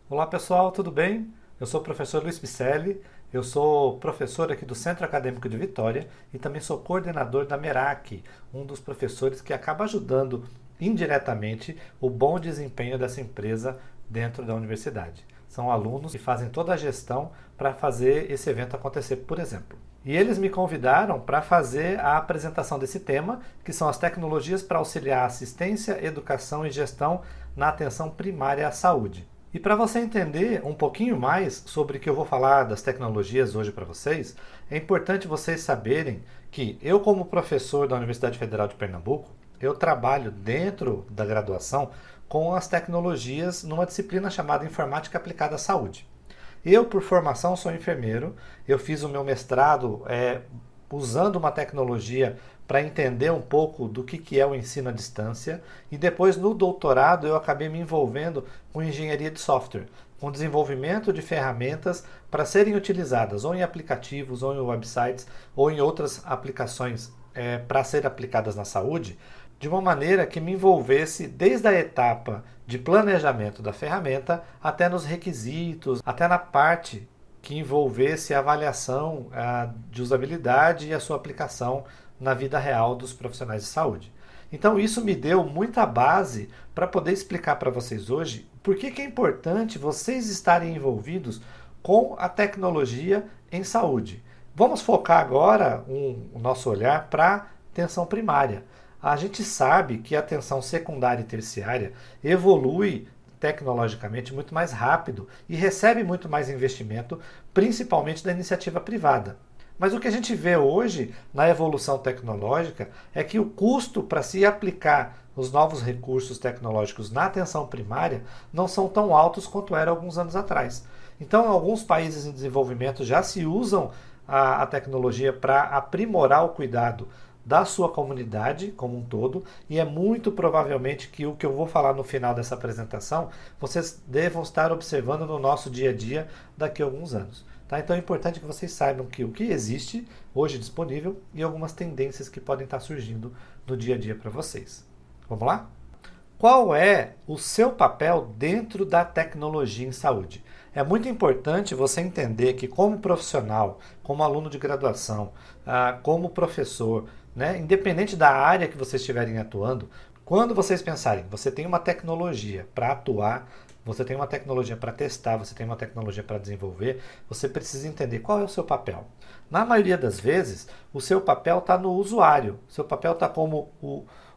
Olá pessoal, tudo bem? Eu sou o professor Luiz Picelli, eu sou professor aqui do Centro Acadêmico de Vitória e também sou coordenador da Merak, um dos professores que acaba ajudando indiretamente o bom desempenho dessa empresa dentro da universidade. São alunos que fazem toda a gestão para fazer esse evento acontecer, por exemplo. E eles me convidaram para fazer a apresentação desse tema, que são as tecnologias para auxiliar a assistência, educação e gestão na atenção primária à saúde. E para você entender um pouquinho mais sobre o que eu vou falar das tecnologias hoje para vocês, é importante vocês saberem que eu, como professor da Universidade Federal de Pernambuco, eu trabalho dentro da graduação com as tecnologias numa disciplina chamada Informática Aplicada à Saúde. Eu, por formação, sou enfermeiro, eu fiz o meu mestrado usando uma tecnologia para entender um pouco do que é o ensino à distância e depois no doutorado eu acabei me envolvendo com engenharia de software, com desenvolvimento de ferramentas para serem utilizadas ou em aplicativos, ou em websites, ou em outras aplicações para serem aplicadas na saúde, de uma maneira que me envolvesse desde a etapa de planejamento da ferramenta até nos requisitos, até na parte que envolvesse a avaliação de usabilidade e a sua aplicação na vida real dos profissionais de saúde. Então isso me deu muita base para poder explicar para vocês hoje por que é importante vocês estarem envolvidos com a tecnologia em saúde. Vamos focar agora o nosso olhar para a atenção primária. A gente sabe que a atenção secundária e terciária evolui tecnologicamente muito mais rápido e recebe muito mais investimento, principalmente da iniciativa privada. Mas o que a gente vê hoje na evolução tecnológica é que o custo para se aplicar os novos recursos tecnológicos na atenção primária não são tão altos quanto era alguns anos atrás. Então, em alguns países em desenvolvimento já se usam a tecnologia para aprimorar o cuidado da sua comunidade como um todo, e é muito provavelmente que o que eu vou falar no final dessa apresentação vocês devam estar observando no nosso dia a dia daqui a alguns anos. Tá? Então é importante que vocês saibam que o que existe hoje disponível e algumas tendências que podem estar surgindo no dia a dia para vocês. Vamos lá? Qual é o seu papel dentro da tecnologia em saúde? É muito importante você entender que, como profissional, como aluno de graduação, como professor, né, independente da área que vocês estiverem atuando, quando vocês pensarem, você tem uma tecnologia para atuar, você tem uma tecnologia para testar, você tem uma tecnologia para desenvolver, você precisa entender qual é o seu papel. Na maioria das vezes, o seu papel está no usuário, o seu papel está como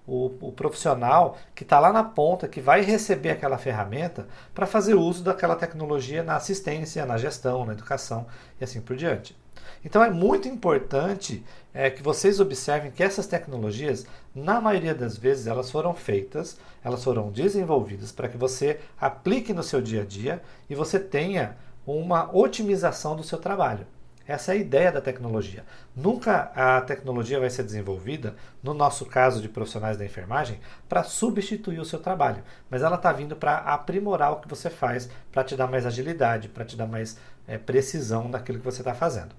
o profissional que está lá na ponta, que vai receber aquela ferramenta para fazer uso daquela tecnologia na assistência, na gestão, na educação e assim por diante. Então é muito importante que vocês observem que essas tecnologias, na maioria das vezes, elas foram feitas, elas foram desenvolvidas para que você aplique no seu dia a dia e você tenha uma otimização do seu trabalho. Essa é a ideia da tecnologia. Nunca a tecnologia vai ser desenvolvida, no nosso caso de profissionais da enfermagem, para substituir o seu trabalho. Mas ela está vindo para aprimorar o que você faz, para te dar mais agilidade, para te dar mais precisão naquilo que você está fazendo.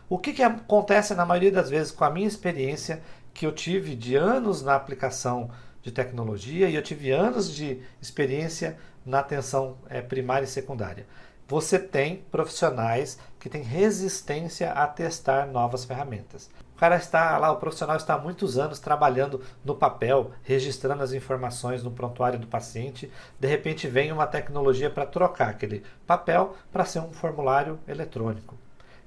O que acontece na maioria das vezes com a minha experiência, que eu tive de anos na aplicação de tecnologia e eu tive anos de experiência na atenção primária e secundária? Você tem profissionais que têm resistência a testar novas ferramentas. O cara está lá, o profissional está há muitos anos trabalhando no papel, registrando as informações no prontuário do paciente. De repente vem uma tecnologia para trocar aquele papel para ser um formulário eletrônico.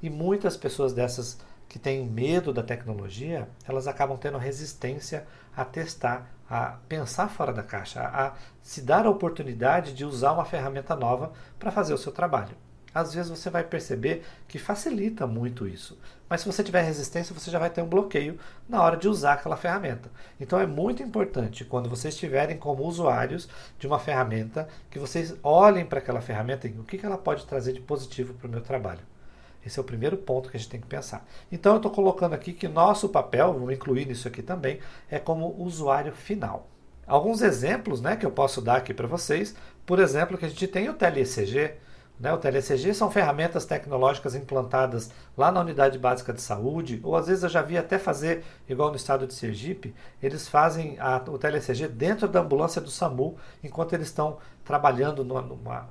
E muitas pessoas dessas que têm medo da tecnologia, elas acabam tendo resistência a testar, a pensar fora da caixa, a se dar a oportunidade de usar uma ferramenta nova para fazer o seu trabalho. Às vezes você vai perceber que facilita muito isso, mas se você tiver resistência, você já vai ter um bloqueio na hora de usar aquela ferramenta. Então é muito importante, quando vocês estiverem como usuários de uma ferramenta, que vocês olhem para aquela ferramenta e o que ela pode trazer de positivo para o meu trabalho. Esse é o primeiro ponto que a gente tem que pensar. Então eu estou colocando aqui que nosso papel, vou incluir nisso aqui também, é como usuário final. Alguns exemplos que eu posso dar aqui para vocês. Por exemplo, que a gente tem o tele-ECG. Né? O TLCG são ferramentas tecnológicas implantadas lá na unidade básica de saúde, ou às vezes eu já vi até fazer, igual no estado de Sergipe, eles fazem o TLCG dentro da ambulância do SAMU, enquanto eles estão trabalhando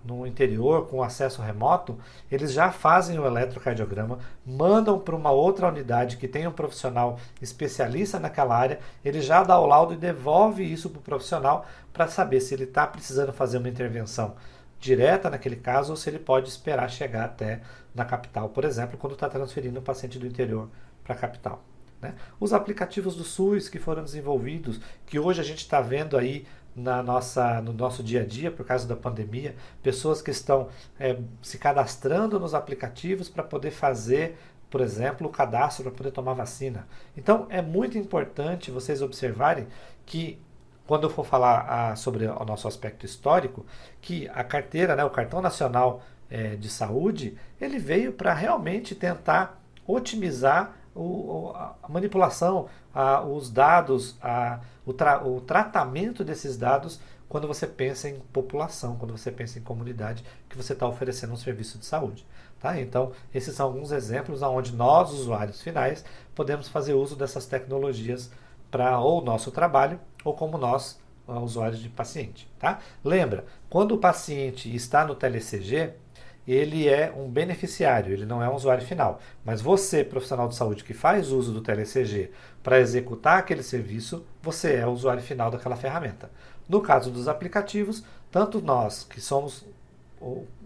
no interior com acesso remoto, eles já fazem o eletrocardiograma, mandam para uma outra unidade que tem um profissional especialista naquela área, ele já dá o laudo e devolve isso para o profissional para saber se ele está precisando fazer uma intervenção direta naquele caso ou se ele pode esperar chegar até na capital, por exemplo, quando está transferindo o paciente do interior para a capital. Né? Os aplicativos do SUS que foram desenvolvidos, que hoje a gente está vendo aí no nosso dia a dia, por causa da pandemia, pessoas que estão se cadastrando nos aplicativos para poder fazer, por exemplo, o cadastro para poder tomar vacina. Então, é muito importante vocês observarem que, quando eu for falar sobre o nosso aspecto histórico, que a carteira, né, o Cartão Nacional de Saúde, ele veio para realmente tentar otimizar a manipulação, os dados, o tratamento desses dados quando você pensa em população, quando você pensa em comunidade, que você está oferecendo um serviço de saúde. Tá? Então, esses são alguns exemplos onde nós, usuários finais, podemos fazer uso dessas tecnologias para ou o nosso trabalho ou como nós, usuários de paciente. Tá? Lembra, quando o paciente está no TLCG, ele é um beneficiário, ele não é um usuário final. Mas você, profissional de saúde que faz uso do TLCG para executar aquele serviço, você é o usuário final daquela ferramenta. No caso dos aplicativos, tanto nós que somos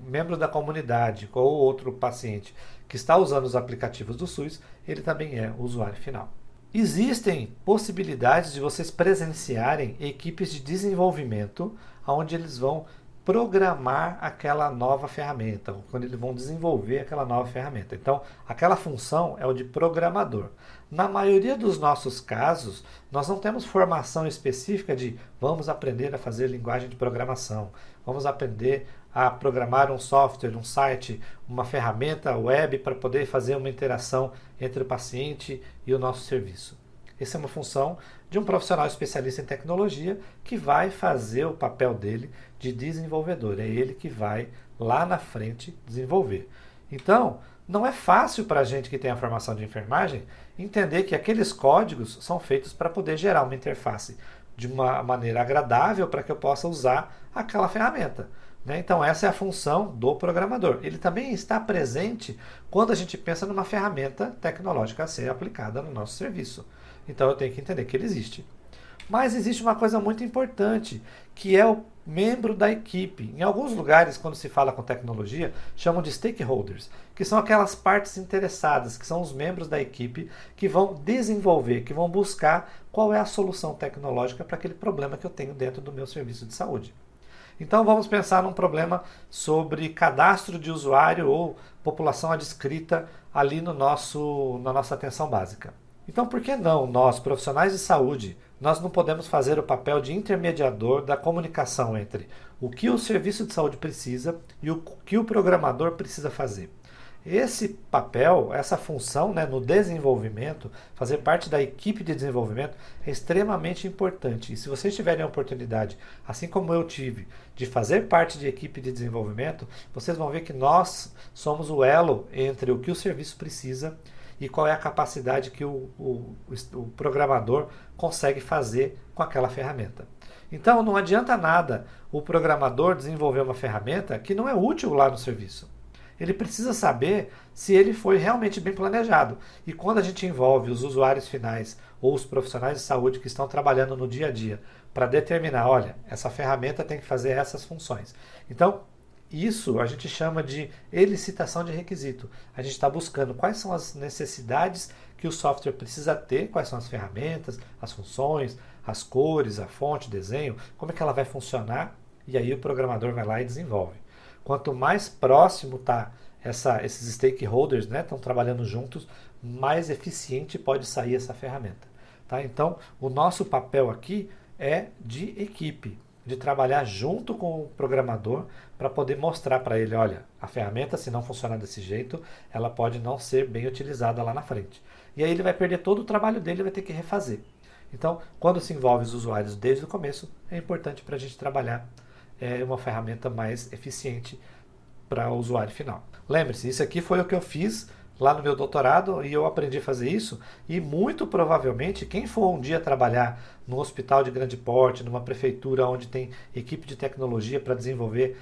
membros da comunidade ou outro paciente que está usando os aplicativos do SUS, ele também é o usuário final. Existem possibilidades de vocês presenciarem equipes de desenvolvimento onde eles vão programar aquela nova ferramenta, quando eles vão desenvolver aquela nova ferramenta. Então, aquela função é o de programador. Na maioria dos nossos casos, nós não temos formação específica de vamos aprender a fazer linguagem de programação, vamos aprender a programar um software, um site, uma ferramenta web para poder fazer uma interação entre o paciente e o nosso serviço. Essa é uma função de um profissional especialista em tecnologia que vai fazer o papel dele de desenvolvedor. É ele que vai lá na frente desenvolver. Então, não é fácil para a gente que tem a formação de enfermagem entender que aqueles códigos são feitos para poder gerar uma interface de uma maneira agradável para que eu possa usar aquela ferramenta. Então, essa é a função do programador. Ele também está presente quando a gente pensa numa ferramenta tecnológica a ser aplicada no nosso serviço. Então, eu tenho que entender que ele existe. Mas existe uma coisa muito importante, que é o membro da equipe. Em alguns lugares, quando se fala com tecnologia, chamam de stakeholders, que são aquelas partes interessadas, que são os membros da equipe que vão desenvolver, que vão buscar qual é a solução tecnológica para aquele problema que eu tenho dentro do meu serviço de saúde. Então vamos pensar num problema sobre cadastro de usuário ou população adscrita ali na nossa atenção básica. Então por que não nós, profissionais de saúde, nós não podemos fazer o papel de intermediador da comunicação entre o que o serviço de saúde precisa e o que o programador precisa fazer? Esse papel, essa função, né, no desenvolvimento, fazer parte da equipe de desenvolvimento é extremamente importante. E se vocês tiverem a oportunidade, assim como eu tive, de fazer parte de equipe de desenvolvimento, vocês vão ver que nós somos o elo entre o que o serviço precisa e qual é a capacidade que o programador consegue fazer com aquela ferramenta. Então não adianta nada o programador desenvolver uma ferramenta que não é útil lá no serviço. Ele precisa saber se ele foi realmente bem planejado. E quando a gente envolve os usuários finais ou os profissionais de saúde que estão trabalhando no dia a dia para determinar, olha, essa ferramenta tem que fazer essas funções. Então, isso a gente chama de elicitação de requisito. A gente está buscando quais são as necessidades que o software precisa ter, quais são as ferramentas, as funções, as cores, a fonte, o desenho, como é que ela vai funcionar, e aí o programador vai lá e desenvolve. Quanto mais próximo está esses stakeholders, né, estão trabalhando juntos, mais eficiente pode sair essa ferramenta. Tá? Então, o nosso papel aqui é de equipe, de trabalhar junto com o programador para poder mostrar para ele, olha, a ferramenta, se não funcionar desse jeito, ela pode não ser bem utilizada lá na frente. E aí ele vai perder todo o trabalho dele e vai ter que refazer. Então, quando se envolve os usuários desde o começo, é importante para a gente trabalhar uma ferramenta mais eficiente para o usuário final. Lembre-se, isso aqui foi o que eu fiz lá no meu doutorado e eu aprendi a fazer isso, e muito provavelmente quem for um dia trabalhar num hospital de grande porte, numa prefeitura onde tem equipe de tecnologia para desenvolver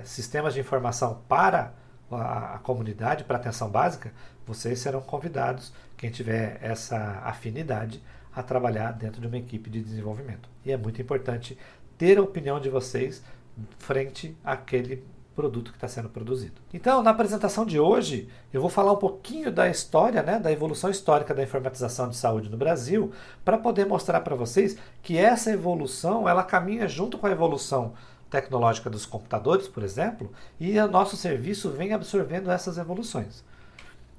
sistemas de informação para a comunidade, para a atenção básica, vocês serão convidados, quem tiver essa afinidade, a trabalhar dentro de uma equipe de desenvolvimento. E é muito importante ter a opinião de vocês frente àquele produto que está sendo produzido. Então, na apresentação de hoje, eu vou falar um pouquinho da história, da evolução histórica da informatização de saúde no Brasil, para poder mostrar para vocês que essa evolução, ela caminha junto com a evolução tecnológica dos computadores, por exemplo, e o nosso serviço vem absorvendo essas evoluções.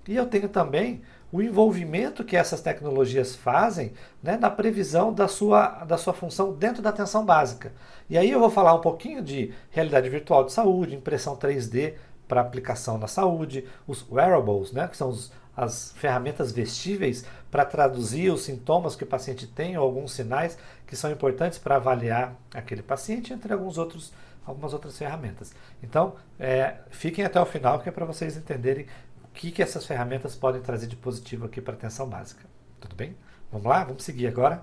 E eu tenho também o envolvimento que essas tecnologias fazem, na previsão da sua função dentro da atenção básica. E aí eu vou falar um pouquinho de realidade virtual de saúde, impressão 3D para aplicação na saúde, os wearables, que são as ferramentas vestíveis para traduzir os sintomas que o paciente tem ou alguns sinais que são importantes para avaliar aquele paciente, entre algumas outras ferramentas. Então, fiquem até o final, que é para vocês entenderem o que essas ferramentas podem trazer de positivo aqui para a atenção básica. Tudo bem? Vamos lá? Vamos seguir agora?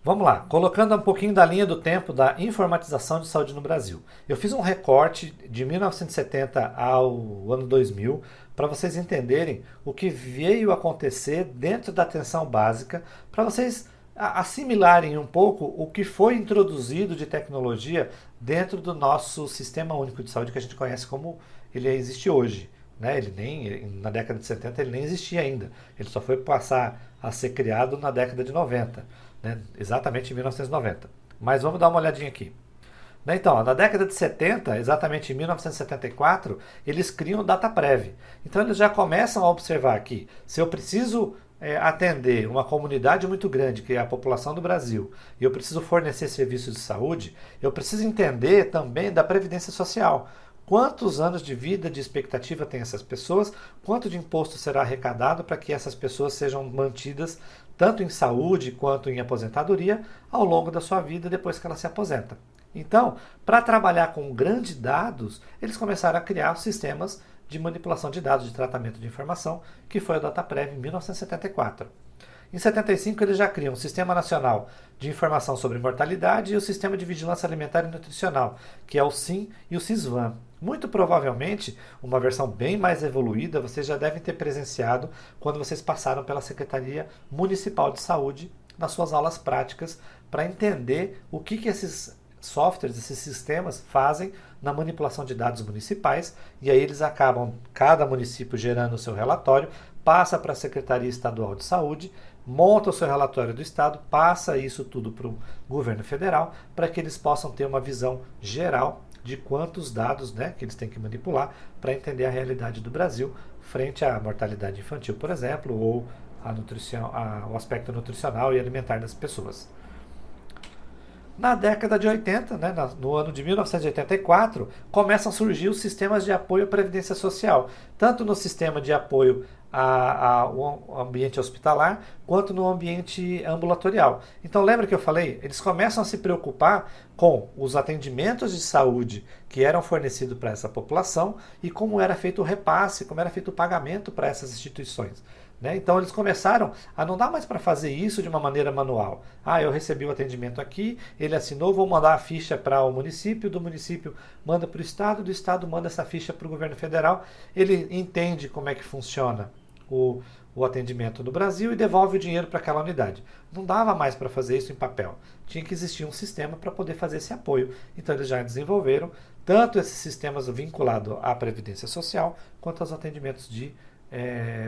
Vamos lá, colocando um pouquinho da linha do tempo da informatização de saúde no Brasil. Eu fiz um recorte de 1970 ao ano 2000 para vocês entenderem o que veio acontecer dentro da atenção básica, para vocês assimilarem um pouco o que foi introduzido de tecnologia dentro do nosso Sistema Único de Saúde, que a gente conhece como ele existe hoje. Na década de 70 ele nem existia ainda, ele só foi passar a ser criado na década de 90. Exatamente em 1990. Mas vamos dar uma olhadinha aqui. Então, na década de 70, exatamente em 1974, eles criam o DataPrev. Então, eles já começam a observar aqui, se eu preciso atender uma comunidade muito grande, que é a população do Brasil, e eu preciso fornecer serviços de saúde, eu preciso entender também da Previdência Social. Quantos anos de vida, de expectativa tem essas pessoas, quanto de imposto será arrecadado para que essas pessoas sejam mantidas tanto em saúde quanto em aposentadoria ao longo da sua vida depois que ela se aposenta. Então, para trabalhar com grandes dados, eles começaram a criar sistemas de manipulação de dados, de tratamento de informação, que foi o DataPrev em 1974. Em 75, eles já criam o Sistema Nacional de Informação sobre Mortalidade e o Sistema de Vigilância Alimentar e Nutricional, que é o SIM e o SISVAN. Muito provavelmente, uma versão bem mais evoluída, vocês já devem ter presenciado quando vocês passaram pela Secretaria Municipal de Saúde nas suas aulas práticas, para entender o que esses softwares, esses sistemas fazem na manipulação de dados municipais, e aí eles acabam, cada município gerando o seu relatório, passa para a Secretaria Estadual de Saúde, monta o seu relatório do Estado, passa isso tudo para o governo federal, para que eles possam ter uma visão geral de quantos dados que eles têm que manipular para entender a realidade do Brasil frente à mortalidade infantil, por exemplo, ou o aspecto nutricional e alimentar das pessoas. Na década de 80, no ano de 1984, começam a surgir os sistemas de apoio à Previdência Social, tanto no sistema de apoio ao ambiente hospitalar, quanto no ambiente ambulatorial. Então lembra que eu falei? Eles começam a se preocupar com os atendimentos de saúde que eram fornecidos para essa população e como era feito o repasse, como era feito o pagamento para essas instituições. Então eles começaram a não dar mais para fazer isso de uma maneira manual. Eu recebi o atendimento aqui, ele assinou, vou mandar a ficha para o município, do município manda para o estado, do estado manda essa ficha para o governo federal, ele entende como é que funciona o atendimento no Brasil e devolve o dinheiro para aquela unidade. Não dava mais para fazer isso em papel. Tinha que existir um sistema para poder fazer esse apoio. Então eles já desenvolveram tanto esses sistemas vinculados à Previdência Social, quanto aos atendimentos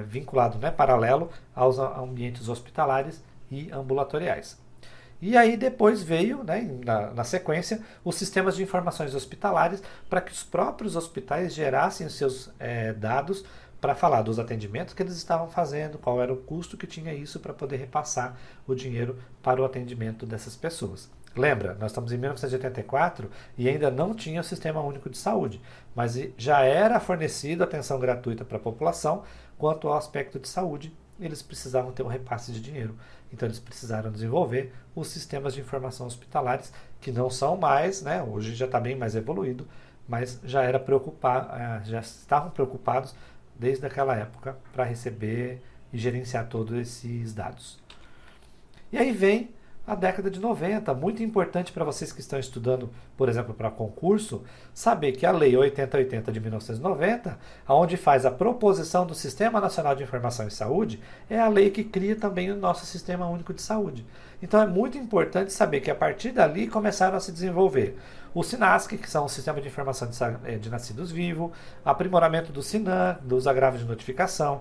vinculado, paralelo aos ambientes hospitalares e ambulatoriais. E aí depois veio, na sequência, os sistemas de informações hospitalares, para que os próprios hospitais gerassem os seus dados para falar dos atendimentos que eles estavam fazendo, qual era o custo que tinha isso para poder repassar o dinheiro para o atendimento dessas pessoas. Lembra, nós estamos em 1984 e ainda não tinha o Sistema Único de Saúde, mas já era fornecido atenção gratuita para a população quanto ao aspecto de saúde eles precisavam ter um repasse de dinheiro. Então eles precisaram desenvolver os sistemas de informação hospitalares, que não são mais, né, hoje já está bem mais evoluído, mas já estavam preocupados desde aquela época para receber e gerenciar todos esses dados. E aí vem a década de 90, muito importante para vocês que estão estudando, por exemplo, para concurso, saber que a Lei 8080 de 1990, onde faz a proposição do Sistema Nacional de Informação em Saúde, é a lei que cria também o nosso Sistema Único de Saúde. Então é muito importante saber que a partir dali começaram a se desenvolver o SINASC, que são o Sistema de Informação de Nascidos Vivos, aprimoramento do SINAM, dos agravos de notificação,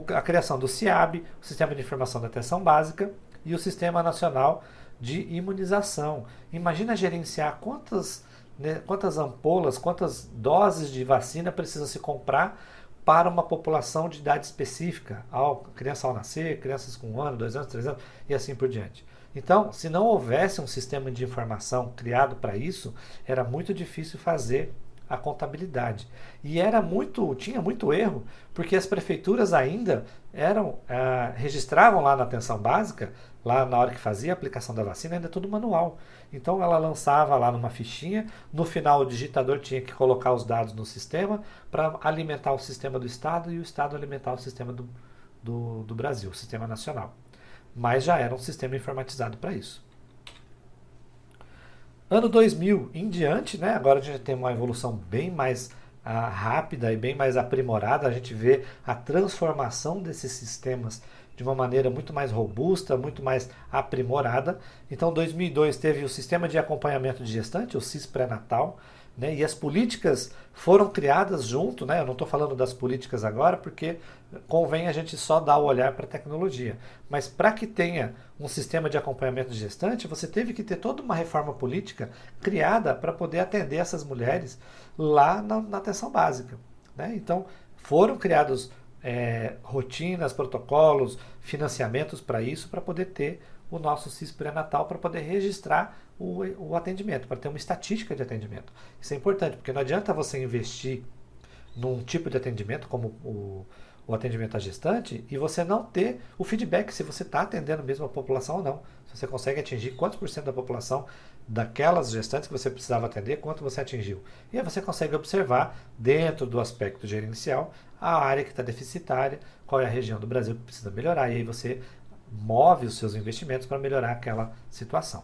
a criação do SIAB, o Sistema de Informação da Atenção Básica, e o Sistema Nacional de Imunização. Imagina gerenciar quantas ampolas, quantas doses de vacina precisa se comprar para uma população de idade específica, criança ao nascer, crianças com 1 ano, 2 anos, 3 anos e assim por diante. Então, se não houvesse um sistema de informação criado para isso, era muito difícil fazer a contabilidade. E tinha muito erro, porque as prefeituras ainda registravam lá na atenção básica, lá na hora que fazia a aplicação da vacina, ainda tudo manual. Então ela lançava lá numa fichinha, no final o digitador tinha que colocar os dados no sistema para alimentar o sistema do Estado e o Estado alimentar o sistema do Brasil, o sistema nacional. Mas já era um sistema informatizado para isso. Ano 2000 em diante, né, agora a gente tem uma evolução bem mais rápida e bem mais aprimorada, a gente vê a transformação desses sistemas de uma maneira muito mais robusta, muito mais aprimorada. Então, 2002 teve o Sistema de Acompanhamento de Gestante, o SIS pré-natal, né, e as políticas foram criadas junto, né, eu não estou falando das políticas agora, porque convém a gente só dar o olhar para a tecnologia. Mas para que tenha um sistema de acompanhamento de gestante, você teve que ter toda uma reforma política criada para poder atender essas mulheres lá na atenção básica. Né? Então, foram criados rotinas, protocolos, financiamentos para isso, para poder ter o nosso SIS pré-natal, para poder registrar o atendimento, para ter uma estatística de atendimento. Isso é importante, porque não adianta você investir num tipo de atendimento como o atendimento à gestante e você não ter o feedback se você está atendendo mesmo a população ou não. Se você consegue atingir quantos por cento da população daquelas gestantes que você precisava atender, quanto você atingiu. E aí você consegue observar, dentro do aspecto gerencial, a área que está deficitária, qual é a região do Brasil que precisa melhorar, e aí você move os seus investimentos para melhorar aquela situação.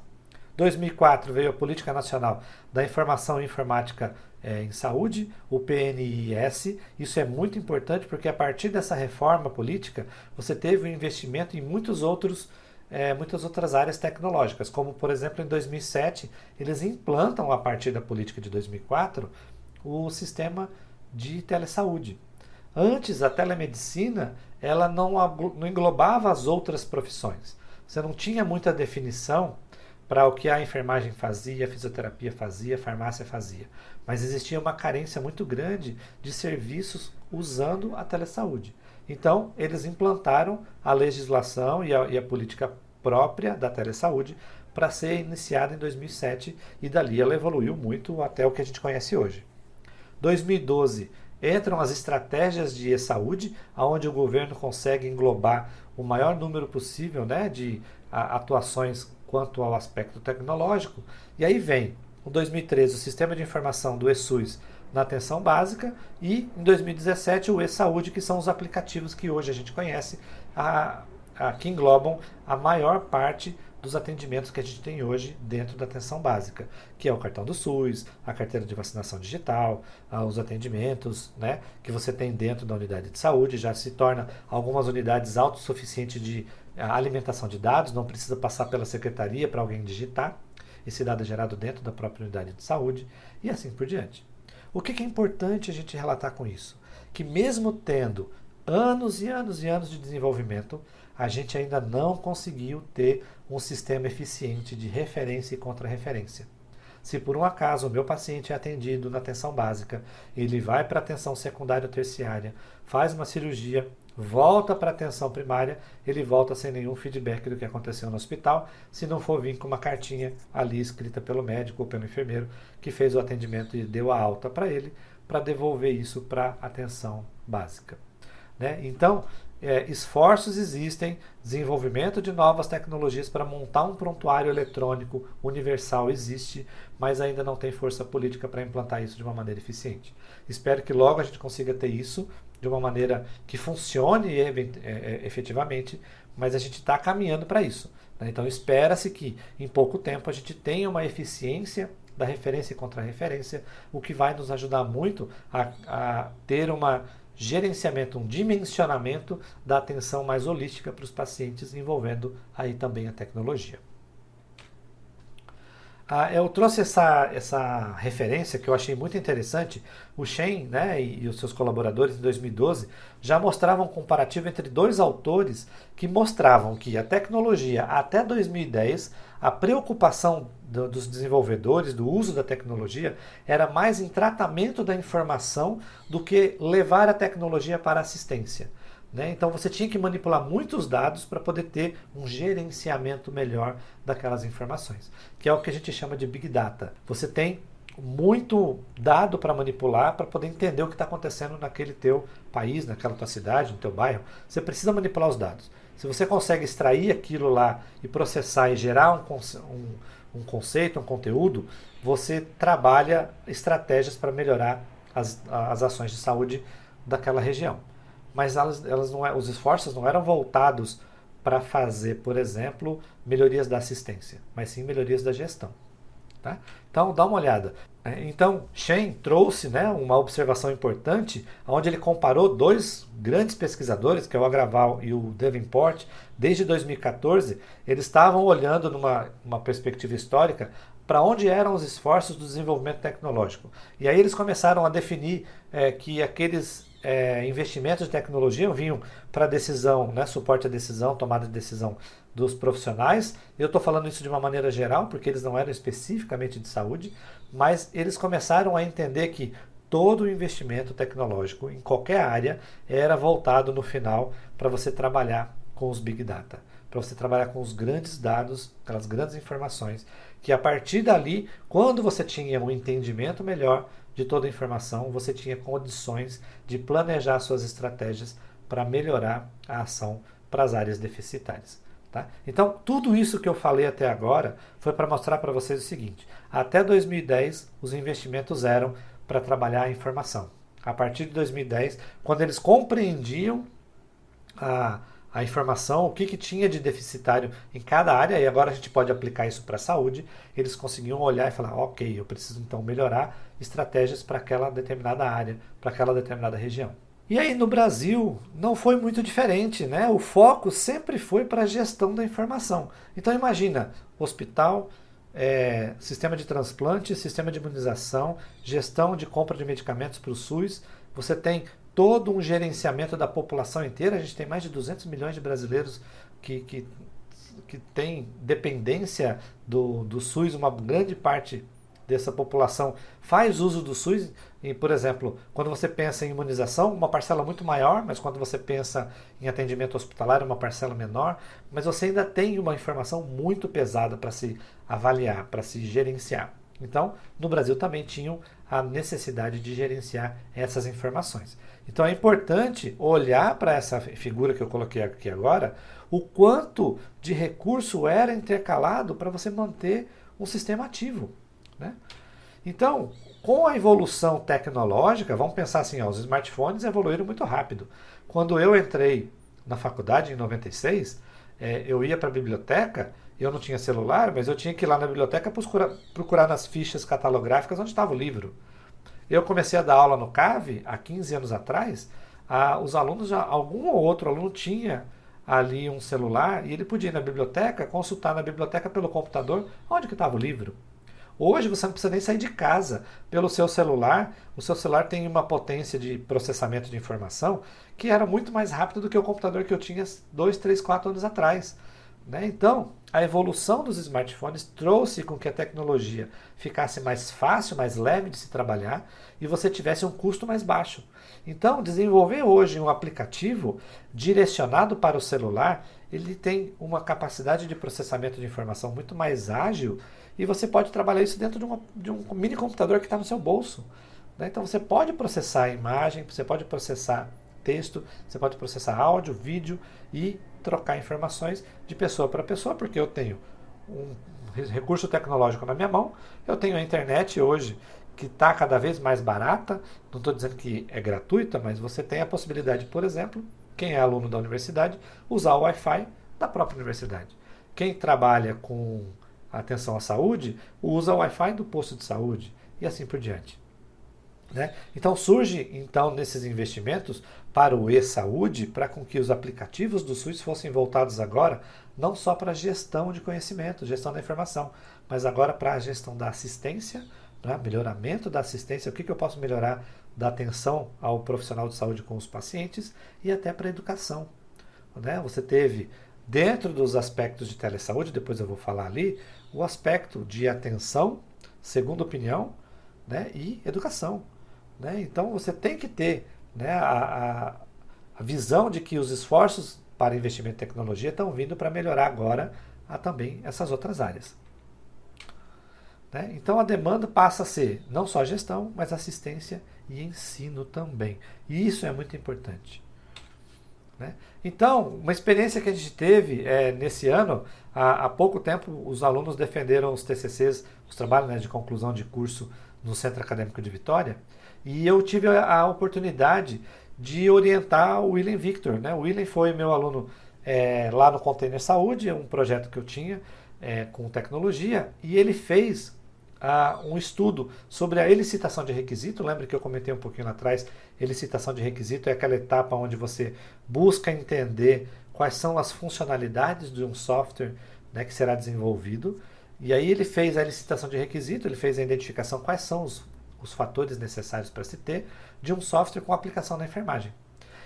2004 veio a Política Nacional da Informação e Informática em Saúde, o PNIS. Isso é muito importante porque a partir dessa reforma política você teve um investimento em muitas outras áreas tecnológicas, como por exemplo em 2007 eles implantam a partir da política de 2004 o sistema de telesaúde. Antes a telemedicina ela não englobava as outras profissões. Você não tinha muita definição para o que a enfermagem fazia, a fisioterapia fazia, a farmácia fazia. Mas existia uma carência muito grande de serviços usando a telesaúde. Então, eles implantaram a legislação e a política própria da telesaúde para ser iniciada em 2007 e dali ela evoluiu muito até o que a gente conhece hoje. 2012 entram as estratégias de e-saúde, onde o governo consegue englobar o maior número possível, né, de atuações quanto ao aspecto tecnológico. E aí vem, em 2013, o Sistema de Informação do eSUS na atenção básica e, em 2017, o e-saúde, que são os aplicativos que hoje a gente conhece, que englobam a maior parte dos atendimentos que a gente tem hoje dentro da atenção básica, que é o cartão do SUS, a carteira de vacinação digital, os atendimentos, né, que você tem dentro da unidade de saúde, já se torna algumas unidades autossuficientes de alimentação de dados, não precisa passar pela secretaria para alguém digitar, esse dado é gerado dentro da própria unidade de saúde e assim por diante. O que é importante a gente relatar com isso? Que mesmo tendo anos e anos e anos de desenvolvimento, a gente ainda não conseguiu ter um sistema eficiente de referência e contra-referência. Se por um acaso o meu paciente é atendido na atenção básica, ele vai para a atenção secundária ou terciária, faz uma cirurgia, volta para a atenção primária, ele volta sem nenhum feedback do que aconteceu no hospital, se não for vir com uma cartinha ali escrita pelo médico ou pelo enfermeiro que fez o atendimento e deu a alta para ele, para devolver isso para a atenção básica. Né? Então, esforços existem, desenvolvimento de novas tecnologias para montar um prontuário eletrônico universal existe, mas ainda não tem força política para implantar isso de uma maneira eficiente. Espero que logo a gente consiga ter isso de uma maneira que funcione efetivamente, mas a gente está caminhando para isso. Né? Então espera-se que em pouco tempo a gente tenha uma eficiência da referência e contra-referência, o que vai nos ajudar muito a ter um gerenciamento, um dimensionamento da atenção mais holística para os pacientes, envolvendo aí também a tecnologia. Eu trouxe essa referência que eu achei muito interessante. O Shen, né, e os seus colaboradores em 2012 já mostravam um comparativo entre dois autores que mostravam que a tecnologia até 2010, a preocupação dos desenvolvedores, do uso da tecnologia, era mais em tratamento da informação do que levar a tecnologia para assistência. Né? Então você tinha que manipular muitos dados para poder ter um gerenciamento melhor daquelas informações, que é o que a gente chama de Big Data. Você tem muito dado para manipular para poder entender o que está acontecendo naquele teu país, naquela tua cidade, no teu bairro. Você precisa manipular os dados. Se você consegue extrair aquilo lá e processar e gerar um conceito, um conteúdo, você trabalha estratégias para melhorar as ações de saúde daquela região. Mas os esforços não eram voltados para fazer, por exemplo, melhorias da assistência, mas sim melhorias da gestão. Tá? Então, dá uma olhada. Então, Shen trouxe, né, uma observação importante, onde ele comparou dois grandes pesquisadores, que é o Agraval e o Davenport. Desde 2014, eles estavam olhando numa perspectiva histórica para onde eram os esforços do desenvolvimento tecnológico. E aí eles começaram a definir que aqueles investimentos de tecnologia vinham para decisão, né, suporte à decisão, tomada de decisão dos profissionais. Eu estou falando isso de uma maneira geral, porque eles não eram especificamente de saúde, mas eles começaram a entender que todo o investimento tecnológico em qualquer área era voltado no final para você trabalhar com os Big Data, para você trabalhar com os grandes dados, aquelas grandes informações, que a partir dali, quando você tinha um entendimento melhor de toda a informação, você tinha condições de planejar suas estratégias para melhorar a ação para as áreas deficitárias. Tá? Então, tudo isso que eu falei até agora foi para mostrar para vocês o seguinte: até 2010, os investimentos eram para trabalhar a informação. A partir de 2010, quando eles compreendiam a informação, o que tinha de deficitário em cada área, e agora a gente pode aplicar isso para a saúde, eles conseguiam olhar e falar, ok, eu preciso então melhorar estratégias para aquela determinada área, para aquela determinada região. E aí no Brasil não foi muito diferente, né? O foco sempre foi para a gestão da informação. Então imagina, hospital, sistema de transplante, sistema de imunização, gestão de compra de medicamentos para o SUS, você tem todo um gerenciamento da população inteira. A gente tem mais de 200 milhões de brasileiros que têm dependência do SUS, uma grande parte dessa população faz uso do SUS. E, por exemplo, quando você pensa em imunização, uma parcela muito maior, mas quando você pensa em atendimento hospitalar, uma parcela menor, mas você ainda tem uma informação muito pesada para se avaliar, para se gerenciar. Então, no Brasil também tinham a necessidade de gerenciar essas informações. Então é importante olhar para essa figura que eu coloquei aqui agora, o quanto de recurso era intercalado para você manter um sistema ativo. Né? Então, com a evolução tecnológica, vamos pensar assim, os smartphones evoluíram muito rápido. Quando eu entrei na faculdade em 96, eu ia para a biblioteca, eu não tinha celular, mas eu tinha que ir lá na biblioteca procurar nas fichas catalográficas onde estava o livro. Eu comecei a dar aula no CAV há 15 anos atrás, os alunos, algum ou outro aluno tinha ali um celular e ele podia ir na biblioteca, consultar na biblioteca pelo computador onde que estava o livro. Hoje você não precisa nem sair de casa. Pelo seu celular, o seu celular tem uma potência de processamento de informação que era muito mais rápido do que o computador que eu tinha 2, 3, 4 anos atrás. Né? Então, a evolução dos smartphones trouxe com que a tecnologia ficasse mais fácil, mais leve de se trabalhar e você tivesse um custo mais baixo. Então, desenvolver hoje um aplicativo direcionado para o celular, ele tem uma capacidade de processamento de informação muito mais ágil e você pode trabalhar isso dentro de um mini computador que está no seu bolso. Né? Então, você pode processar a imagem, você pode processar texto, você pode processar áudio, vídeo e trocar informações de pessoa para pessoa, porque eu tenho um recurso tecnológico na minha mão, eu tenho a internet hoje que está cada vez mais barata, não estou dizendo que é gratuita, mas você tem a possibilidade, por exemplo, quem é aluno da universidade, usar o Wi-Fi da própria universidade. Quem trabalha com atenção à saúde, usa o Wi-Fi do posto de saúde e assim por diante. Né? Então surge nesses investimentos para o e-saúde, para com que os aplicativos do SUS fossem voltados agora não só para a gestão de conhecimento, gestão da informação, mas agora para a gestão da assistência, né? Melhoramento da assistência, o que eu posso melhorar da atenção ao profissional de saúde com os pacientes e até para a educação. Né? Você teve, dentro dos aspectos de telesaúde, depois eu vou falar ali, o aspecto de atenção, segunda opinião, né? E educação. Né? Então você tem que ter, né, a visão de que os esforços para investimento em tecnologia estão vindo para melhorar agora também essas outras áreas. Né? Então a demanda passa a ser não só gestão, mas assistência e ensino também. E isso é muito importante. Né? Então, uma experiência que a gente teve nesse ano, há pouco tempo os alunos defenderam os TCCs, os trabalhos, né, de conclusão de curso no Centro Acadêmico de Vitória, e eu tive a oportunidade de orientar o William Victor. Né? O William foi meu aluno lá no Container Saúde, um projeto que eu tinha com tecnologia, e ele fez um estudo sobre a elicitação de requisito. Lembra que eu comentei um pouquinho lá atrás? Elicitação de requisito é aquela etapa onde você busca entender quais são as funcionalidades de um software, né, que será desenvolvido. E aí ele fez a elicitação de requisito, ele fez a identificação quais são os fatores necessários para se ter de um software com aplicação na enfermagem.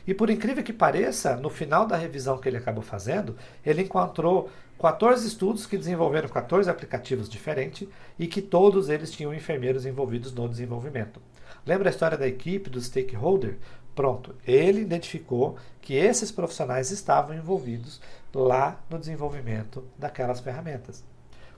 E por incrível que pareça, no final da revisão que ele acabou fazendo, ele encontrou 14 estudos que desenvolveram 14 aplicativos diferentes e que todos eles tinham enfermeiros envolvidos no desenvolvimento. Lembra a história da equipe, do stakeholder? Pronto, ele identificou que esses profissionais estavam envolvidos lá no desenvolvimento daquelas ferramentas.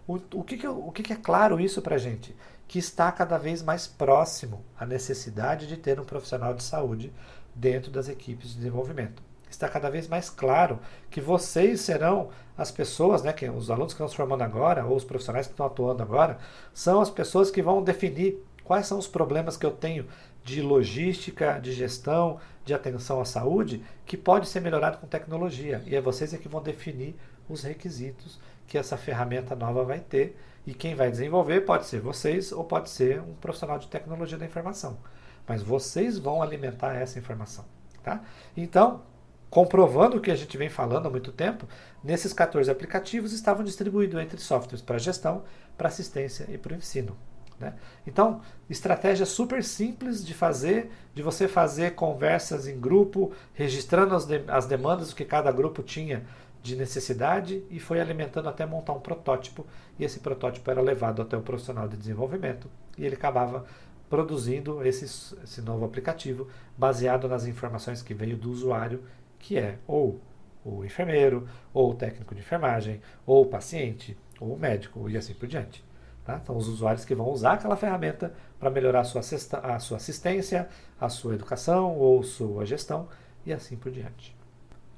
O que é claro isso para a gente? Que está cada vez mais próximo a necessidade de ter um profissional de saúde dentro das equipes de desenvolvimento. Está cada vez mais claro que vocês serão as pessoas, né, os alunos que estão se formando agora, ou os profissionais que estão atuando agora, são as pessoas que vão definir quais são os problemas que eu tenho de logística, de gestão, de atenção à saúde, que pode ser melhorado com tecnologia. E é vocês que vão definir os requisitos que essa ferramenta nova vai ter. E quem vai desenvolver pode ser vocês ou pode ser um profissional de tecnologia da informação. Mas vocês vão alimentar essa informação. Tá? Então, comprovando o que a gente vem falando há muito tempo, nesses 14 aplicativos estavam distribuídos entre softwares para gestão, para assistência e para o ensino. Né? Então, estratégia super simples de fazer, de você fazer conversas em grupo, registrando as demandas que cada grupo tinha de necessidade e foi alimentando até montar um protótipo, e esse protótipo era levado até o profissional de desenvolvimento e ele acabava produzindo esse novo aplicativo baseado nas informações que veio do usuário, que é ou o enfermeiro, ou o técnico de enfermagem, ou o paciente, ou o médico e assim por diante. Tá? Então os usuários que vão usar aquela ferramenta para melhorar a sua assistência, a sua educação ou sua gestão e assim por diante.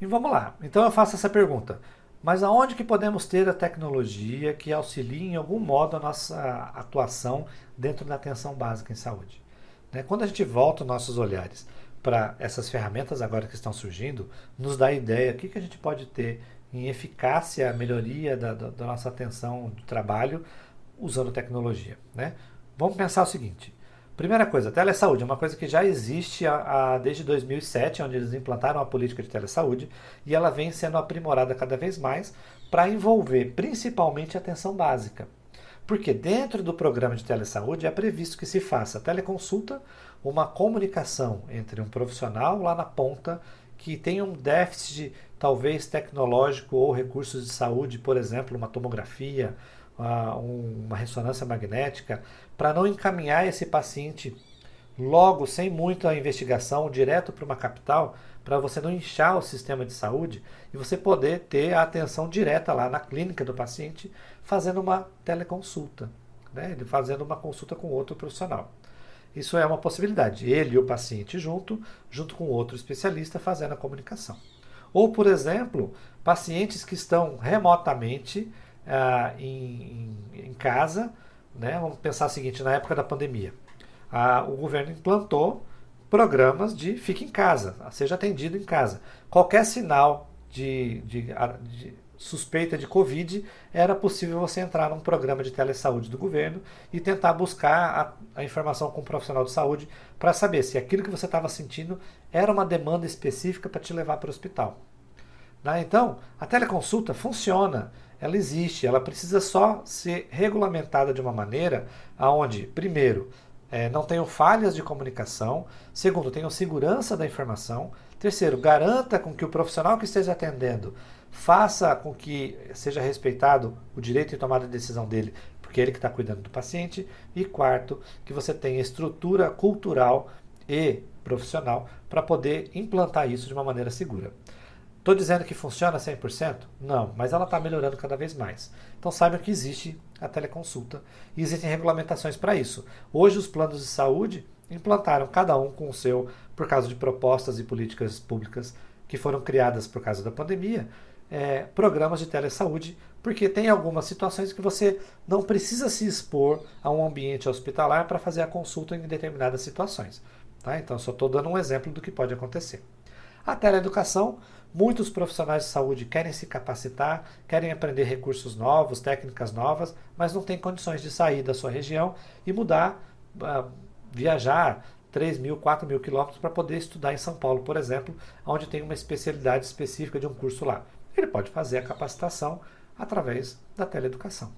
E vamos lá, então eu faço essa pergunta, mas aonde que podemos ter a tecnologia que auxilie em algum modo a nossa atuação dentro da atenção básica em saúde? Né? Quando a gente volta os nossos olhares para essas ferramentas agora que estão surgindo, nos dá a ideia do que a gente pode ter em eficácia, melhoria da nossa atenção do trabalho usando tecnologia. Né? Vamos pensar o seguinte. Primeira coisa, telesaúde é uma coisa que já existe desde 2007, onde eles implantaram a política de telesaúde, e ela vem sendo aprimorada cada vez mais para envolver principalmente a atenção básica. Porque dentro do programa de telesaúde é previsto que se faça teleconsulta, uma comunicação entre um profissional lá na ponta que tem um déficit talvez tecnológico ou recursos de saúde, por exemplo, uma tomografia, uma ressonância magnética, para não encaminhar esse paciente logo, sem muita investigação, direto para uma capital, para você não inchar o sistema de saúde e você poder ter a atenção direta lá na clínica do paciente, fazendo uma teleconsulta, né? Fazendo uma consulta com outro profissional. Isso é uma possibilidade. Ele e o paciente junto com outro especialista fazendo a comunicação. Ou, por exemplo, pacientes que estão remotamente em casa, né? Vamos pensar o seguinte, na época da pandemia, o governo implantou programas de fique em casa, seja atendido em casa. Qualquer sinal de suspeita de Covid, era possível você entrar num programa de telesaúde do governo e tentar buscar a informação com um profissional de saúde para saber se aquilo que você estava sentindo era uma demanda específica para te levar para o hospital. Né? Então, a teleconsulta funciona, ela existe, ela precisa só ser regulamentada de uma maneira onde, primeiro, não tenham falhas de comunicação, segundo, tenham segurança da informação, terceiro, garanta com que o profissional que esteja atendendo faça com que seja respeitado o direito de tomada de decisão dele, porque é ele que está cuidando do paciente, e quarto, que você tenha estrutura cultural e profissional para poder implantar isso de uma maneira segura. Estou dizendo que funciona 100%? Não, mas ela está melhorando cada vez mais. Então saibam que existe a teleconsulta e existem regulamentações para isso. Hoje os planos de saúde implantaram cada um com o seu, por causa de propostas e políticas públicas que foram criadas por causa da pandemia, programas de telesaúde, porque tem algumas situações que você não precisa se expor a um ambiente hospitalar para fazer a consulta em determinadas situações. Tá? Então só estou dando um exemplo do que pode acontecer. A teleeducação, muitos profissionais de saúde querem se capacitar, querem aprender recursos novos, técnicas novas, mas não têm condições de sair da sua região e mudar, viajar 3.000, 4.000 quilômetros para poder estudar em São Paulo, por exemplo, onde tem uma especialidade específica de um curso lá. Ele pode fazer a capacitação através da teleeducação.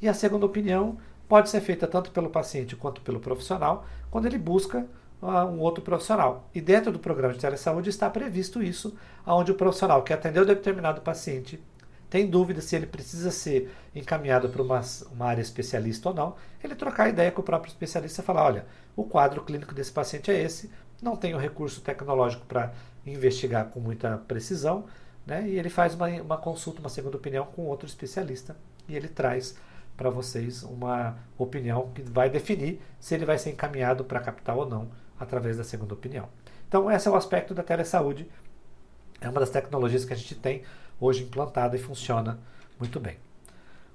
E a segunda opinião pode ser feita tanto pelo paciente quanto pelo profissional, quando ele busca um outro profissional. E dentro do programa de telesaúde está previsto isso, onde o profissional que atendeu determinado paciente tem dúvida se ele precisa ser encaminhado para uma área especialista ou não, ele trocar ideia com o próprio especialista e falar, olha, o quadro clínico desse paciente é esse, não tem o recurso tecnológico para investigar com muita precisão, né? E ele faz uma consulta, uma segunda opinião com outro especialista e ele traz para vocês uma opinião que vai definir se ele vai ser encaminhado para a capital ou não através da segunda opinião. Então esse é o aspecto da telesaúde, é uma das tecnologias que a gente tem hoje implantada e funciona muito bem.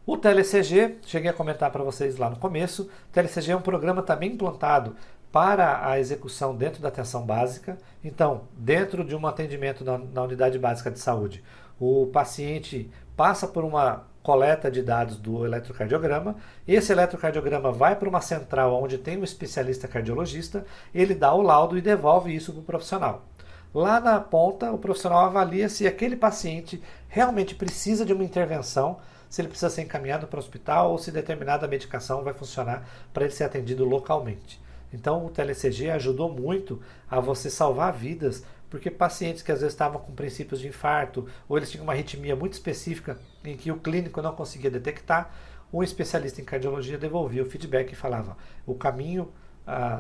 O TeleCG, cheguei a comentar para vocês lá no começo, o TeleCG é um programa também implantado para a execução dentro da atenção básica. Então, dentro de um atendimento na unidade básica de saúde, o paciente passa por uma coleta de dados do eletrocardiograma, esse eletrocardiograma vai para uma central onde tem um especialista cardiologista, ele dá o laudo e devolve isso para o profissional. Lá na ponta, o profissional avalia se aquele paciente realmente precisa de uma intervenção, se ele precisa ser encaminhado para o hospital ou se determinada medicação vai funcionar para ele ser atendido localmente. Então o TeleCG ajudou muito a você salvar vidas, porque pacientes que às vezes estavam com princípios de infarto ou eles tinham uma arritmia muito específica em que o clínico não conseguia detectar, um especialista em cardiologia devolvia o feedback e falava o caminho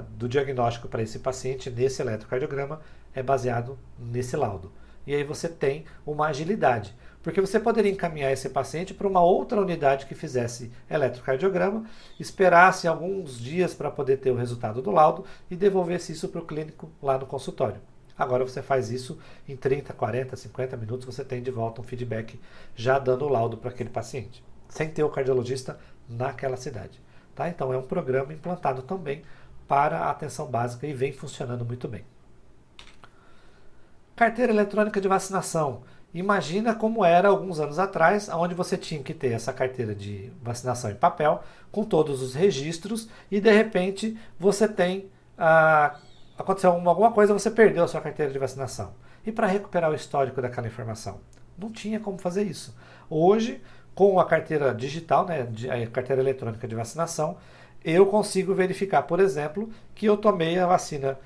do diagnóstico para esse paciente nesse eletrocardiograma é baseado nesse laudo. E aí você tem uma agilidade, porque você poderia encaminhar esse paciente para uma outra unidade que fizesse eletrocardiograma, esperasse alguns dias para poder ter o resultado do laudo e devolvesse isso para o clínico lá no consultório. Agora você faz isso em 30, 40, 50 minutos, você tem de volta um feedback já dando o laudo para aquele paciente, sem ter o cardiologista naquela cidade. Tá? Então é um programa implantado também para a atenção básica e vem funcionando muito bem. Carteira eletrônica de vacinação. Imagina como era alguns anos atrás, onde você tinha que ter essa carteira de vacinação em papel, com todos os registros, e de repente você tem, aconteceu alguma coisa, você perdeu a sua carteira de vacinação. E para recuperar o histórico daquela informação? Não tinha como fazer isso. Hoje, com a carteira digital, né, a carteira eletrônica de vacinação, eu consigo verificar, por exemplo, que eu tomei a vacina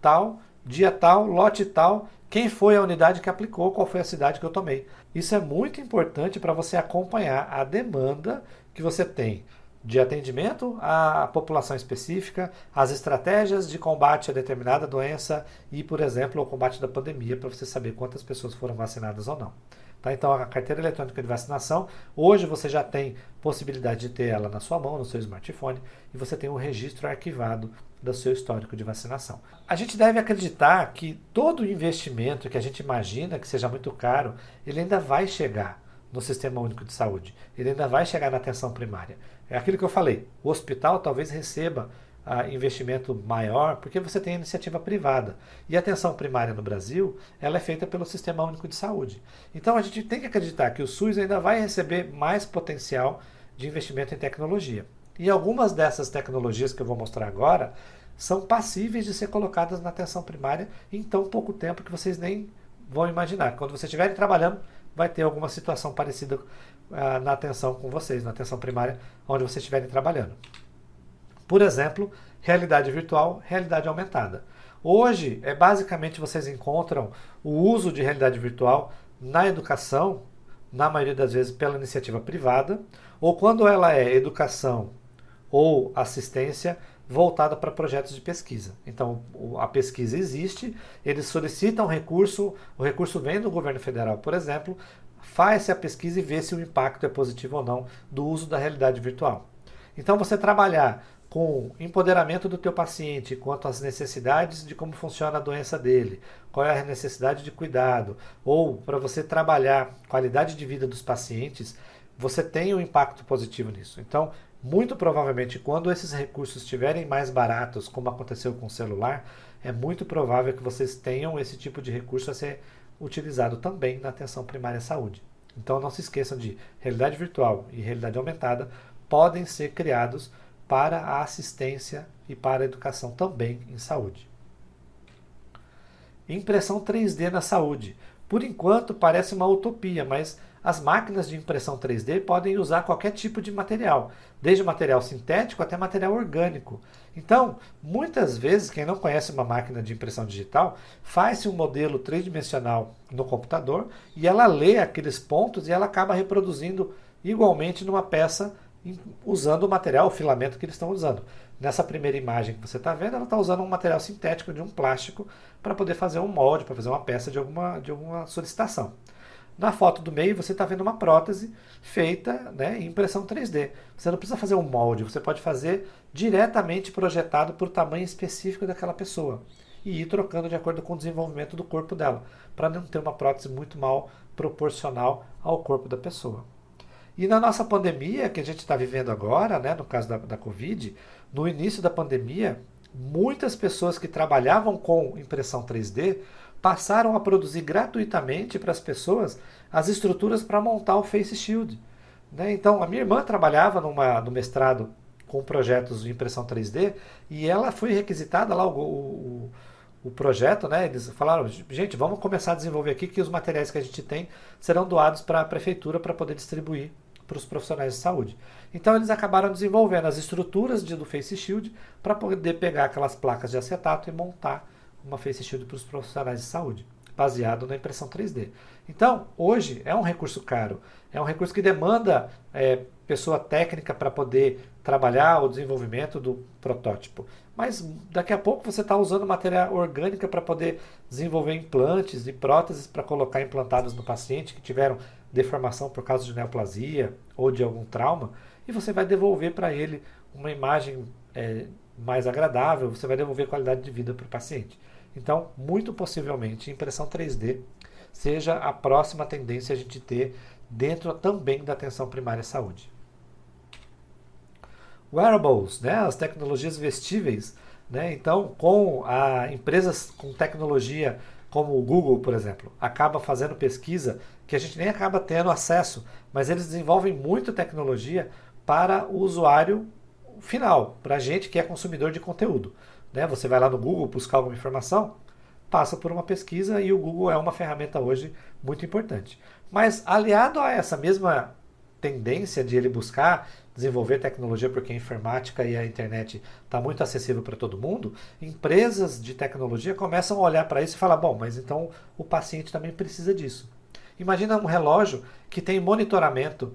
tal, dia tal, lote tal, quem foi a unidade que aplicou, qual foi a cidade que eu tomei. Isso é muito importante para você acompanhar a demanda que você tem de atendimento à população específica, as estratégias de combate a determinada doença e, por exemplo, o combate da pandemia, para você saber quantas pessoas foram vacinadas ou não. Tá? Então, a carteira eletrônica de vacinação, hoje você já tem possibilidade de ter ela na sua mão, no seu smartphone, e você tem um registro arquivado do seu histórico de vacinação. A gente deve acreditar que todo investimento que a gente imagina que seja muito caro, ele ainda vai chegar no Sistema Único de Saúde. Ele ainda vai chegar na atenção primária. É aquilo que eu falei, o hospital talvez receba investimento maior porque você tem a iniciativa privada. E a atenção primária no Brasil, ela é feita pelo Sistema Único de Saúde. Então a gente tem que acreditar que o SUS ainda vai receber mais potencial de investimento em tecnologia. E algumas dessas tecnologias que eu vou mostrar agora são passíveis de ser colocadas na atenção primária em tão pouco tempo que vocês nem vão imaginar. Quando vocês estiverem trabalhando, vai ter alguma situação parecida na atenção com vocês, na atenção primária, onde vocês estiverem trabalhando. Por exemplo, realidade virtual, realidade aumentada. Hoje, basicamente vocês encontram o uso de realidade virtual na educação, na maioria das vezes pela iniciativa privada, ou quando ela é educação ou assistência voltada para projetos de pesquisa. Então, a pesquisa existe, eles solicitam recurso, o recurso vem do governo federal, por exemplo, faz-se a pesquisa e vê se o impacto é positivo ou não do uso da realidade virtual. Então, você trabalhar com empoderamento do teu paciente quanto às necessidades de como funciona a doença dele, qual é a necessidade de cuidado, ou para você trabalhar qualidade de vida dos pacientes, você tem um impacto positivo nisso. Então, muito provavelmente, quando esses recursos estiverem mais baratos, como aconteceu com o celular, é muito provável que vocês tenham esse tipo de recurso a ser utilizado também na atenção primária à saúde. Então, não se esqueçam de realidade virtual e realidade aumentada podem ser criados para a assistência e para a educação também em saúde. Impressão 3D na saúde. Por enquanto parece uma utopia, mas as máquinas de impressão 3D podem usar qualquer tipo de material, desde material sintético até material orgânico. Então, muitas vezes, quem não conhece uma máquina de impressão digital, faz-se um modelo tridimensional no computador e ela lê aqueles pontos e ela acaba reproduzindo igualmente numa peça usando o material, o filamento que eles estão usando. Nessa primeira imagem que você está vendo, ela está usando um material sintético de um plástico para poder fazer um molde, para fazer uma peça de alguma solicitação. Na foto do meio, você está vendo uma prótese feita, em impressão 3D. Você não precisa fazer um molde, você pode fazer diretamente projetado por tamanho específico daquela pessoa e ir trocando de acordo com o desenvolvimento do corpo dela, para não ter uma prótese muito mal proporcional ao corpo da pessoa. E na nossa pandemia, que a gente está vivendo agora, no caso da Covid, no início da pandemia, muitas pessoas que trabalhavam com impressão 3D passaram a produzir gratuitamente para as pessoas as estruturas para montar o Face Shield. Então, a minha irmã trabalhava no mestrado com projetos de impressão 3D e ela foi requisitada lá o projeto, eles falaram, gente, vamos começar a desenvolver aqui que os materiais que a gente tem serão doados para a prefeitura para poder distribuir para os profissionais de saúde. Então eles acabaram desenvolvendo as estruturas do Face Shield para poder pegar aquelas placas de acetato e montar uma Face Shield para os profissionais de saúde, baseado na impressão 3D. Então, hoje é um recurso caro, é um recurso que demanda pessoa técnica para poder trabalhar o desenvolvimento do protótipo. Mas daqui a pouco você está usando matéria orgânica para poder desenvolver implantes e próteses para colocar implantados no paciente que tiveram deformação por causa de neoplasia ou de algum trauma, e você vai devolver para ele uma imagem mais agradável, você vai devolver qualidade de vida para o paciente. Então, muito possivelmente, impressão 3D seja a próxima tendência a gente ter dentro também da atenção primária à saúde. Wearables, as tecnologias vestíveis, então com empresas com tecnologia como o Google, por exemplo, acaba fazendo pesquisa que a gente nem acaba tendo acesso, mas eles desenvolvem muita tecnologia para o usuário final, para a gente que é consumidor de conteúdo. Você vai lá no Google buscar alguma informação, passa por uma pesquisa e o Google é uma ferramenta hoje muito importante. Mas aliado a essa mesma tendência de ele buscar desenvolver tecnologia, porque a informática e a internet está muito acessível para todo mundo, empresas de tecnologia começam a olhar para isso e falar, bom, mas então o paciente também precisa disso. Imagina um relógio que tem monitoramento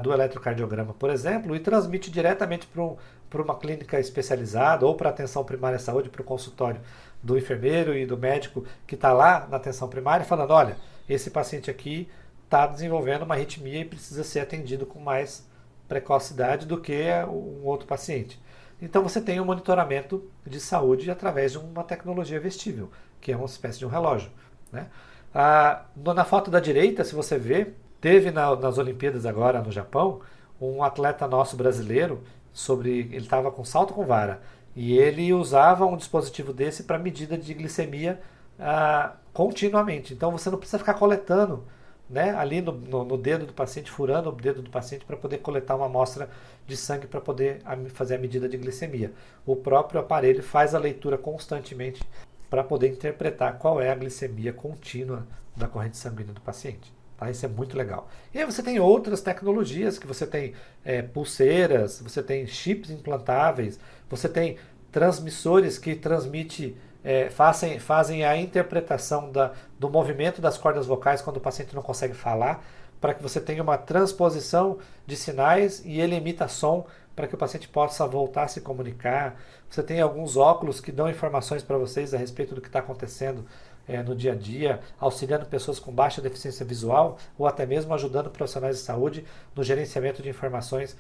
do eletrocardiograma, por exemplo, e transmite diretamente para uma clínica especializada ou para a atenção primária à saúde, para o consultório do enfermeiro e do médico que está lá na atenção primária, falando, olha, esse paciente aqui está desenvolvendo uma arritmia e precisa ser atendido com mais precocidade do que um outro paciente. Então você tem um monitoramento de saúde através de uma tecnologia vestível, que é uma espécie de um relógio, né? Na foto da direita, se você ver, teve nas Olimpíadas agora no Japão, um atleta nosso brasileiro, ele estava com salto com vara, e ele usava um dispositivo desse para medida de glicemia continuamente. Então você não precisa ficar coletando, né, ali no dedo do paciente, furando o dedo do paciente para poder coletar uma amostra de sangue para poder fazer a medida de glicemia. O próprio aparelho faz a leitura constantemente para poder interpretar qual é a glicemia contínua da corrente sanguínea do paciente. Tá? Isso é muito legal. E aí você tem outras tecnologias, que você tem pulseiras, você tem chips implantáveis, você tem transmissores que fazem a interpretação do movimento das cordas vocais quando o paciente não consegue falar, para que você tenha uma transposição de sinais e ele emita som para que o paciente possa voltar a se comunicar. Você tem alguns óculos que dão informações para vocês a respeito do que está acontecendo no dia a dia, auxiliando pessoas com baixa deficiência visual ou até mesmo ajudando profissionais de saúde no gerenciamento de informações,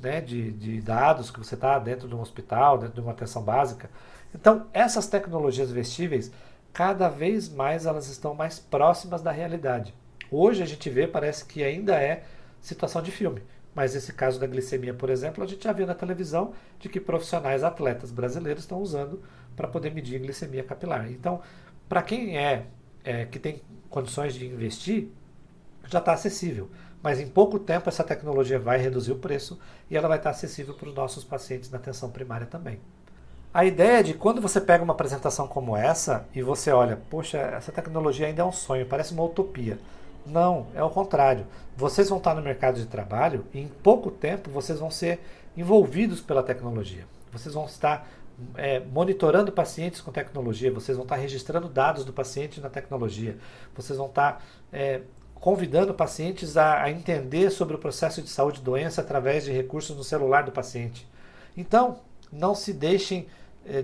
né, de dados que você está dentro de um hospital, dentro de uma atenção básica. Então, essas tecnologias vestíveis, cada vez mais elas estão mais próximas da realidade. Hoje a gente vê, parece que ainda é situação de filme. Mas esse caso da glicemia, por exemplo, a gente já viu na televisão de que profissionais atletas brasileiros estão usando para poder medir a glicemia capilar. Então, para quem que tem condições de investir, já está acessível. Mas em pouco tempo essa tecnologia vai reduzir o preço e ela vai estar acessível para os nossos pacientes na atenção primária também. A ideia é de quando você pega uma apresentação como essa e você olha, poxa, essa tecnologia ainda é um sonho, parece uma utopia. Não, é o contrário. Vocês vão estar no mercado de trabalho e em pouco tempo vocês vão ser envolvidos pela tecnologia. Vocês vão estar monitorando pacientes com tecnologia, vocês vão estar registrando dados do paciente na tecnologia, vocês vão estar convidando pacientes a entender sobre o processo de saúde e doença através de recursos no celular do paciente. Então, não se deixem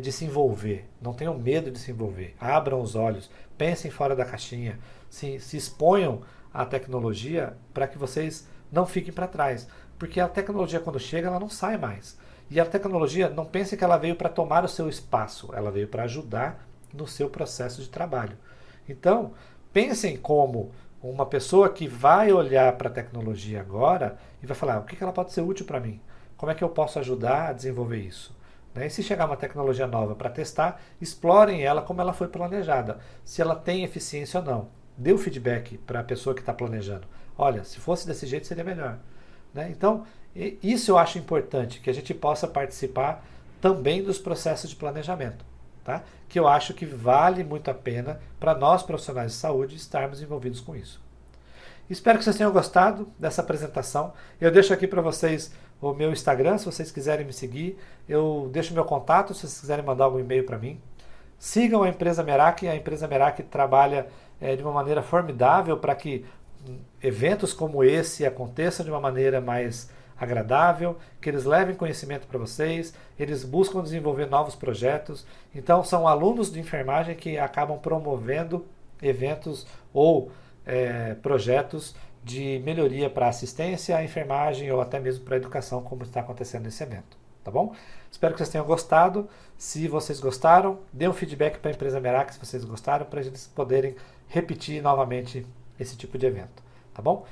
de se envolver, não tenham medo de se envolver, abram os olhos, pensem fora da caixinha, se exponham à tecnologia para que vocês não fiquem para trás, porque a tecnologia quando chega ela não sai mais, e a tecnologia não pense que ela veio para tomar o seu espaço, ela veio para ajudar no seu processo de trabalho. Então, pensem como uma pessoa que vai olhar para a tecnologia agora e vai falar, o que ela pode ser útil para mim? Como é que eu posso ajudar a desenvolver isso? E se chegar uma tecnologia nova para testar, explorem ela como ela foi planejada. Se ela tem eficiência ou não. Dê o feedback para a pessoa que está planejando. Olha, se fosse desse jeito seria melhor. Então, isso eu acho importante, que a gente possa participar também dos processos de planejamento. Tá? Que eu acho que vale muito a pena para nós profissionais de saúde estarmos envolvidos com isso. Espero que vocês tenham gostado dessa apresentação. Eu deixo aqui para vocês o meu Instagram, se vocês quiserem me seguir. Eu deixo meu contato, se vocês quiserem mandar algum e-mail para mim. Sigam a empresa Merak. A empresa Merak trabalha de uma maneira formidável para que eventos como esse aconteçam de uma maneira mais agradável, que eles levem conhecimento para vocês, eles buscam desenvolver novos projetos. Então, são alunos de enfermagem que acabam promovendo eventos ou projetos de melhoria para assistência à enfermagem ou até mesmo para a educação, como está acontecendo nesse evento. Tá bom? Espero que vocês tenham gostado. Se vocês gostaram, dê um feedback para a empresa Merak se vocês gostaram, para eles poderem repetir novamente esse tipo de evento. Tá bom?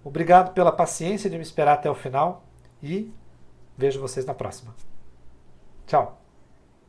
Obrigado pela paciência de me esperar até o final e vejo vocês na próxima. Tchau!